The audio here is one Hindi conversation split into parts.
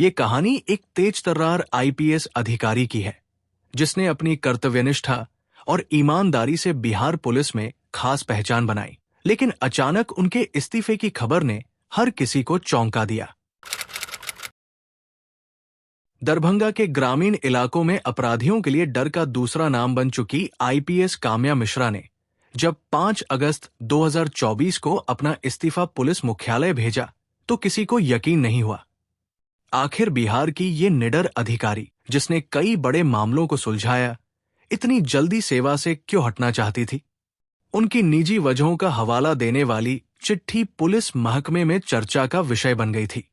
ये कहानी एक तेज तर्रार आईपीएस अधिकारी की है, जिसने अपनी कर्तव्यनिष्ठा और ईमानदारी से बिहार पुलिस में खास पहचान बनाई। लेकिन अचानक उनके इस्तीफे की खबर ने हर किसी को चौंका दिया। दरभंगा के ग्रामीण इलाकों में अपराधियों के लिए डर का दूसरा नाम बन चुकी आईपीएस काम्या मिश्रा ने जब 5 अगस्त 2024 को अपना इस्तीफा पुलिस मुख्यालय भेजा तो किसी को यकीन नहीं हुआ। आखिर बिहार की ये निडर अधिकारी, जिसने कई बड़े मामलों को सुलझाया, इतनी जल्दी सेवा से क्यों हटना चाहती थी? उनकी निजी वजहों का हवाला देने वाली चिट्ठी पुलिस महकमे में चर्चा का विषय बन गई थी।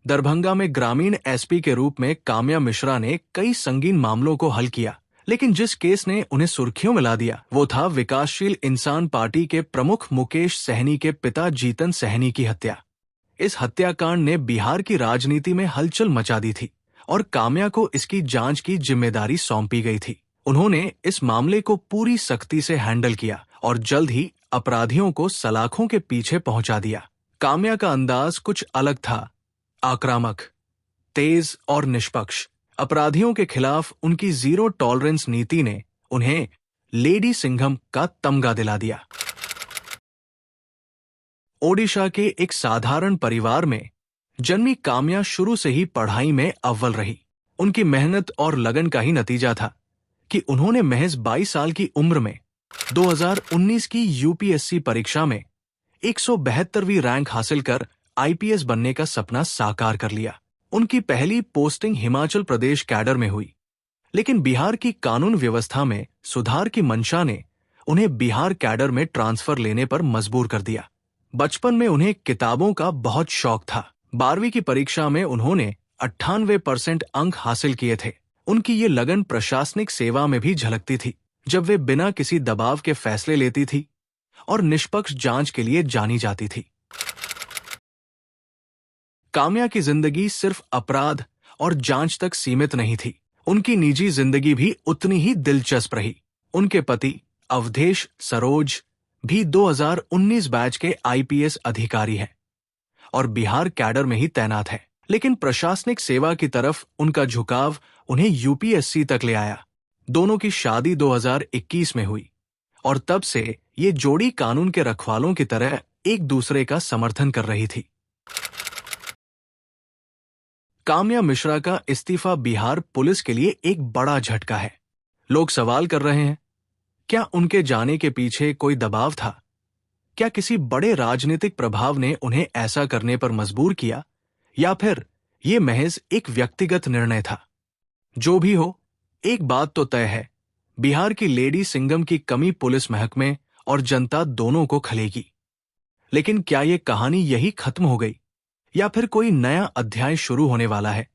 दरभंगा में ग्रामीण एसपी के रूप में काम्या मिश्रा ने कई संगीन मामलों को हल किया, लेकिन जिस केस ने उन्हें सुर्खियों में ला दिया वो था विकासशील इंसान पार्टी के प्रमुख मुकेश सहनी के पिता जीतन सहनी की हत्या। इस हत्याकांड ने बिहार की राजनीति में हलचल मचा दी थी और काम्या को इसकी जांच की जिम्मेदारी सौंपी गई थी। उन्होंने इस मामले को पूरी सख्ती से हैंडल किया और जल्द ही अपराधियों को सलाखों के पीछे पहुंचा दिया। काम्या का अंदाज कुछ अलग था, आक्रामक, तेज और निष्पक्ष। अपराधियों के खिलाफ उनकी जीरो टॉलरेंस नीति ने उन्हें लेडी सिंघम का तमगा दिला दिया। ओडिशा के एक साधारण परिवार में जन्मी काम्या शुरू से ही पढ़ाई में अव्वल रही। उनकी मेहनत और लगन का ही नतीजा था कि उन्होंने महज 22 साल की उम्र में 2019 की यूपीएससी परीक्षा में 172वीं रैंक हासिल कर आईपीएस बनने का सपना साकार कर लिया। उनकी पहली पोस्टिंग हिमाचल प्रदेश कैडर में हुई, लेकिन बिहार की कानून व्यवस्था में सुधार की मंशा ने उन्हें बिहार कैडर में ट्रांसफर लेने पर मजबूर कर दिया। बचपन में उन्हें किताबों का बहुत शौक था। 12वीं की परीक्षा में उन्होंने 98% अंक हासिल किए थे। उनकी ये लगन प्रशासनिक सेवा में भी झलकती थी, जब वे बिना किसी दबाव के फैसले लेती थी और निष्पक्ष जांच के लिए जानी जाती थी। काम्या की जिंदगी सिर्फ अपराध और जांच तक सीमित नहीं थी। उनकी निजी जिंदगी भी उतनी ही दिलचस्प रही। उनके पति अवधेश सरोज भी 2019 बैच के आईपीएस अधिकारी हैं और बिहार कैडर में ही तैनात है, लेकिन प्रशासनिक सेवा की तरफ उनका झुकाव उन्हें यूपीएससी तक ले आया। दोनों की शादी 2021 में हुई और तब से ये जोड़ी कानून के रखवालों की तरह एक दूसरे का समर्थन कर रही थी। काम्या मिश्रा का इस्तीफा बिहार पुलिस के लिए एक बड़ा झटका है। लोग सवाल कर रहे हैं, क्या उनके जाने के पीछे कोई दबाव था? क्या किसी बड़े राजनीतिक प्रभाव ने उन्हें ऐसा करने पर मजबूर किया, या फिर ये महज एक व्यक्तिगत निर्णय था? जो भी हो, एक बात तो तय है, बिहार की लेडी सिंघम की कमी पुलिस महकमे और जनता दोनों को खलेगी। लेकिन क्या ये कहानी यही खत्म हो गई या फिर कोई नया अध्याय शुरू होने वाला है?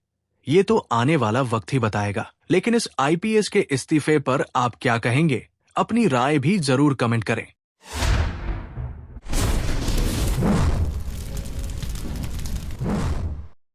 ये तो आने वाला वक्त ही बताएगा। लेकिन इस आईपीएस के इस्तीफे पर आप क्या कहेंगे? अपनी राय भी जरूर कमेंट करें।